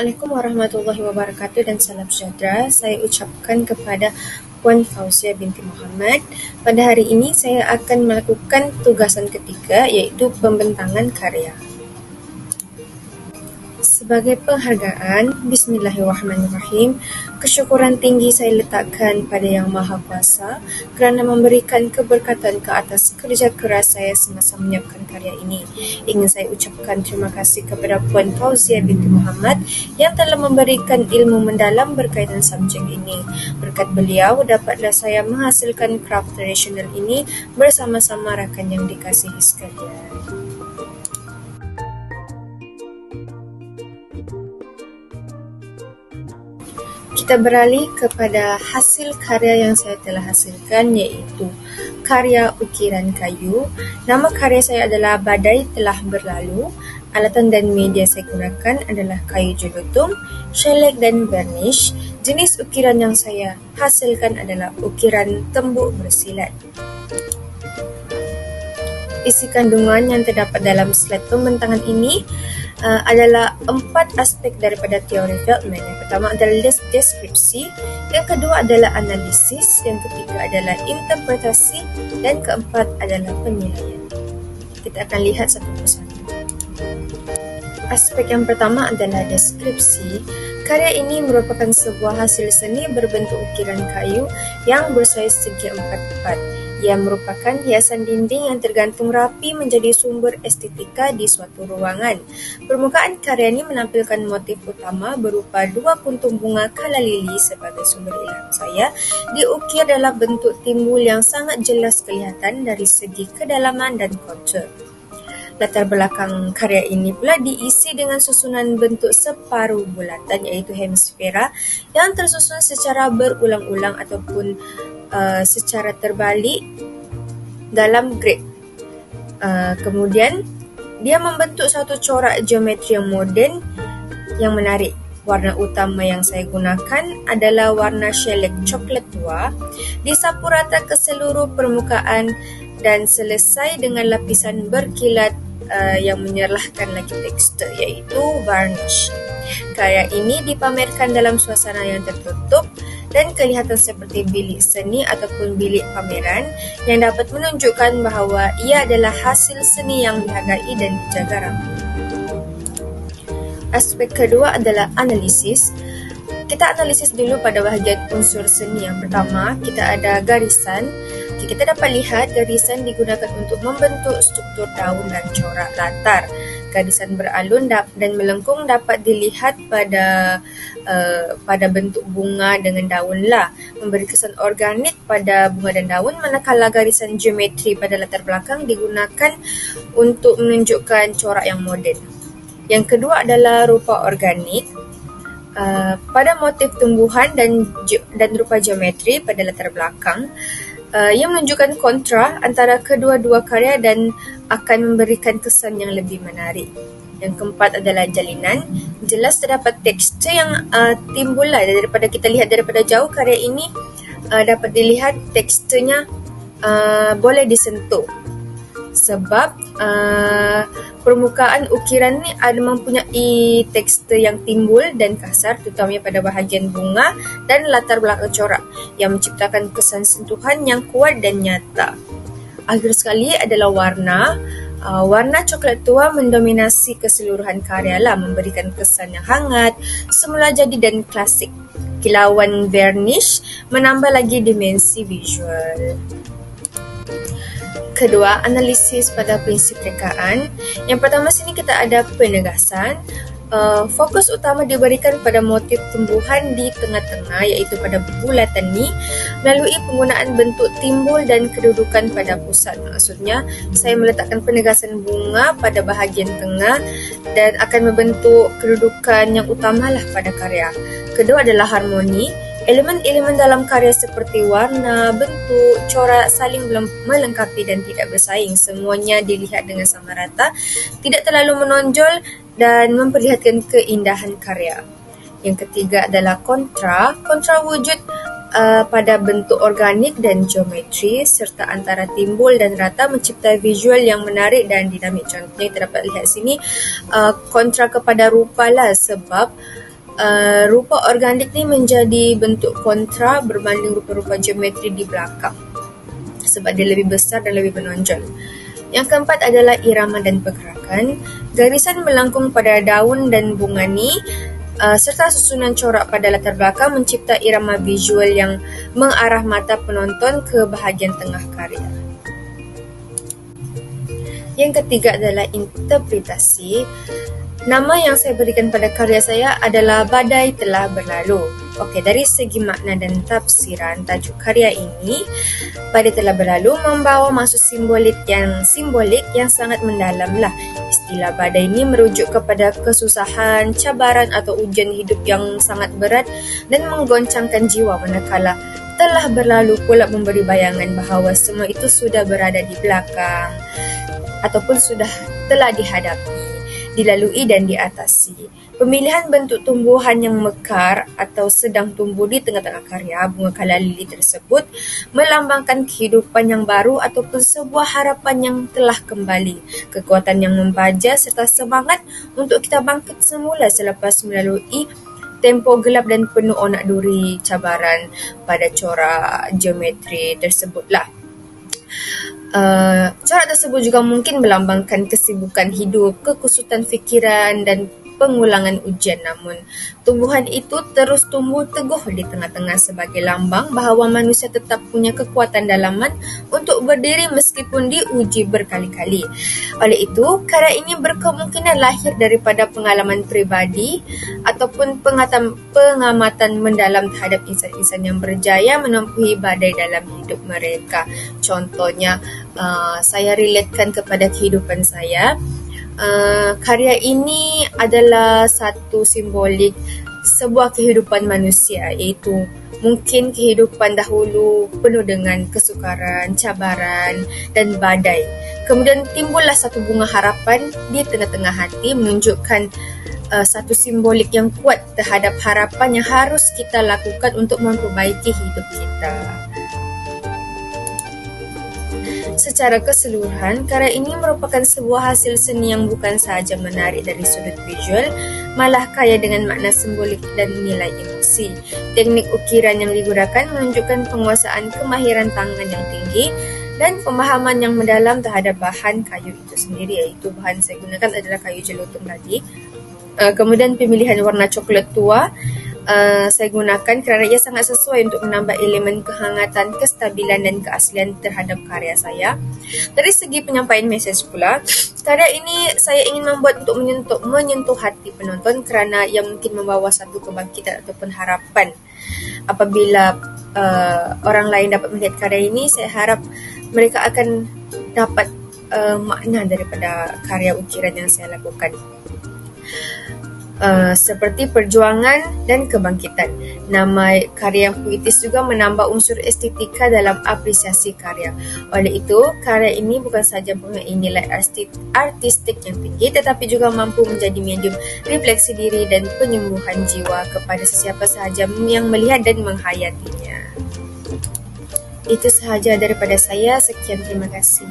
Assalamualaikum warahmatullahi wabarakatuh dan salam sejahtera. Saya ucapkan kepada Puan Fauzia binti Muhammad. Pada hari ini saya akan melakukan tugasan ketiga iaitu pembentangan karya. Sebagai penghargaan, Bismillahirrahmanirrahim, kesyukuran tinggi saya letakkan pada Yang Maha Kuasa kerana memberikan keberkatan ke atas kerja keras saya semasa menyiapkan karya ini. Ingin saya ucapkan terima kasih kepada Puan Fauzia binti Muhammad yang telah memberikan ilmu mendalam berkaitan subjek ini. Berkat beliau, dapatlah saya menghasilkan kraft tradisional ini bersama-sama rakan yang dikasihi sekalian. Kita beralih kepada hasil karya yang saya telah hasilkan iaitu karya ukiran kayu. Nama karya saya adalah Badai Telah Berlalu. Alatan dan media saya gunakan adalah kayu julutung, shellac dan varnish. Jenis ukiran yang saya hasilkan adalah ukiran tembuk bersilat. Isi kandungan yang terdapat dalam slide pembentangan ini adalah 4 aspek daripada teori Feldman. Yang pertama adalah deskripsi, yang kedua adalah analisis, yang ketiga adalah interpretasi, dan keempat adalah penilaian. Kita akan lihat satu persatu. Aspek yang pertama adalah deskripsi. Karya ini merupakan sebuah hasil seni berbentuk ukiran kayu yang bersaiz segi 4x4. Ia merupakan hiasan dinding yang tergantung rapi menjadi sumber estetika di suatu ruangan. Permukaan karya ini menampilkan motif utama berupa 2 kuntung bunga kala lili sebagai sumber ilham saya, diukir dalam bentuk timbul yang sangat jelas kelihatan dari segi kedalaman dan kontur. Latar belakang karya ini pula diisi dengan susunan bentuk separuh bulatan iaitu hemisfera yang tersusun secara berulang-ulang ataupun secara terbalik dalam grid. Kemudian dia membentuk satu corak geometri yang moden yang menarik. Warna utama yang saya gunakan adalah warna shellac coklat tua, disapu rata ke seluruh permukaan dan selesai dengan lapisan berkilat yang menyerlahkan lagi tekstur iaitu varnish. Karya ini dipamerkan dalam suasana yang tertutup dan kelihatan seperti bilik seni ataupun bilik pameran yang dapat menunjukkan bahawa ia adalah hasil seni yang dihargai dan dijaga rapi. Aspek kedua adalah analisis. Kita analisis dulu pada bahagian unsur seni. Yang pertama, kita ada garisan. Kita dapat lihat garisan digunakan untuk membentuk struktur daun dan corak latar. Garisan beralun dan melengkung dapat dilihat pada bentuk bunga dengan daun lah, memberi kesan organik pada bunga dan daun, manakala garisan geometri pada latar belakang digunakan untuk menunjukkan corak yang moden. Yang kedua adalah rupa organik. Pada motif tumbuhan dan rupa geometri pada latar belakang, ia menunjukkan kontra antara kedua-dua karya dan akan memberikan kesan yang lebih menarik. Yang keempat adalah jalinan. Jelas terdapat tekstur yang timbul daripada kita lihat daripada jauh. Karya ini dapat dilihat teksturnya boleh disentuh sebab permukaan ukiran ni ada mempunyai tekstur yang timbul dan kasar, terutamanya pada bahagian bunga dan latar belakang corak yang menciptakan kesan sentuhan yang kuat dan nyata. Akhir sekali adalah warna. Warna coklat tua mendominasi keseluruhan karya lah, memberikan kesan yang hangat, semula jadi dan klasik. Kilauan varnish menambah lagi dimensi visual. Kedua, analisis pada prinsip rekaan. Yang pertama sini kita ada penegasan. Fokus utama diberikan pada motif tumbuhan di tengah-tengah iaitu pada bulatan ni melalui penggunaan bentuk timbul dan kedudukan pada pusat. Maksudnya, saya meletakkan penegasan bunga pada bahagian tengah dan akan membentuk kedudukan yang utamalah pada karya. Kedua adalah harmoni. Elemen-elemen dalam karya seperti warna, bentuk, corak saling melengkapi dan tidak bersaing. Semuanya dilihat dengan sama rata, tidak terlalu menonjol dan memperlihatkan keindahan karya. Yang ketiga adalah kontra. Kontra wujud pada bentuk organik dan geometri serta antara timbul dan rata mencipta visual yang menarik dan dinamik. Contohnya kita dapat lihat sini kontra kepada rupa lah, sebab rupa organik ni menjadi bentuk kontra berbanding rupa-rupa geometri di belakang sebab dia lebih besar dan lebih menonjol. Yang keempat adalah irama dan pergerakan. Garisan melengkung pada daun dan bunga ni serta susunan corak pada latar belakang mencipta irama visual yang mengarah mata penonton ke bahagian tengah karya. Yang ketiga adalah interpretasi. Nama yang saya berikan pada karya saya adalah Badai Telah Berlalu. Okey, dari segi makna dan tafsiran tajuk karya ini, Badai Telah Berlalu membawa maksud simbolik yang sangat mendalam lah. Istilah badai ini merujuk kepada kesusahan, cabaran atau ujian hidup yang sangat berat dan menggoncangkan jiwa, manakala telah berlalu pula memberi bayangan bahawa semua itu sudah berada di belakang ataupun telah dihadapi, dilalui dan diatasi. Pemilihan bentuk tumbuhan yang mekar atau sedang tumbuh di tengah-tengah karya bunga kala lili tersebut melambangkan kehidupan yang baru ataupun sebuah harapan yang telah kembali, kekuatan yang membaja serta semangat untuk kita bangkit semula selepas melalui tempoh gelap dan penuh onak duri cabaran pada corak geometri tersebutlah. Corak tersebut juga mungkin melambangkan kesibukan hidup, kekusutan fikiran dan pengulangan ujian, namun tumbuhan itu terus tumbuh teguh di tengah-tengah sebagai lambang bahawa manusia tetap punya kekuatan dalaman untuk berdiri meskipun diuji berkali-kali. Oleh itu, karya ini berkemungkinan lahir daripada pengalaman peribadi ataupun pengamatan mendalam terhadap insan-insan yang berjaya menempuhi badai dalam hidup mereka. Contohnya, saya relatekan kepada kehidupan saya. Karya ini adalah satu simbolik sebuah kehidupan manusia, iaitu mungkin kehidupan dahulu penuh dengan kesukaran, cabaran dan badai. Kemudian timbullah satu bunga harapan di tengah-tengah hati, menunjukkan satu simbolik yang kuat terhadap harapan yang harus kita lakukan untuk memperbaiki hidup kita. Secara keseluruhan, karya ini merupakan sebuah hasil seni yang bukan sahaja menarik dari sudut visual, malah kaya dengan makna simbolik dan nilai emosi. Teknik ukiran yang digunakan menunjukkan penguasaan kemahiran tangan yang tinggi dan pemahaman yang mendalam terhadap bahan kayu itu sendiri, iaitu bahan saya gunakan adalah kayu jelutong tadi. Kemudian pemilihan warna coklat tua saya gunakan kerana ia sangat sesuai untuk menambah elemen kehangatan, kestabilan dan keaslian terhadap karya saya. Dari segi penyampaian mesej pula, karya ini saya ingin membuat untuk menyentuh hati penonton kerana ia mungkin membawa satu kebangkitan ataupun harapan. Apabila orang lain dapat melihat karya ini, saya harap mereka akan dapat makna daripada karya ukiran yang saya lakukan. Seperti perjuangan dan kebangkitan. Nama karya yang puitis juga menambah unsur estetika dalam apresiasi karya. Oleh itu, karya ini bukan sahaja mempunyai nilai artistik yang tinggi, tetapi juga mampu menjadi medium refleksi diri dan penyembuhan jiwa kepada sesiapa sahaja yang melihat dan menghayatinya. Itu sahaja daripada saya. Sekian, terima kasih.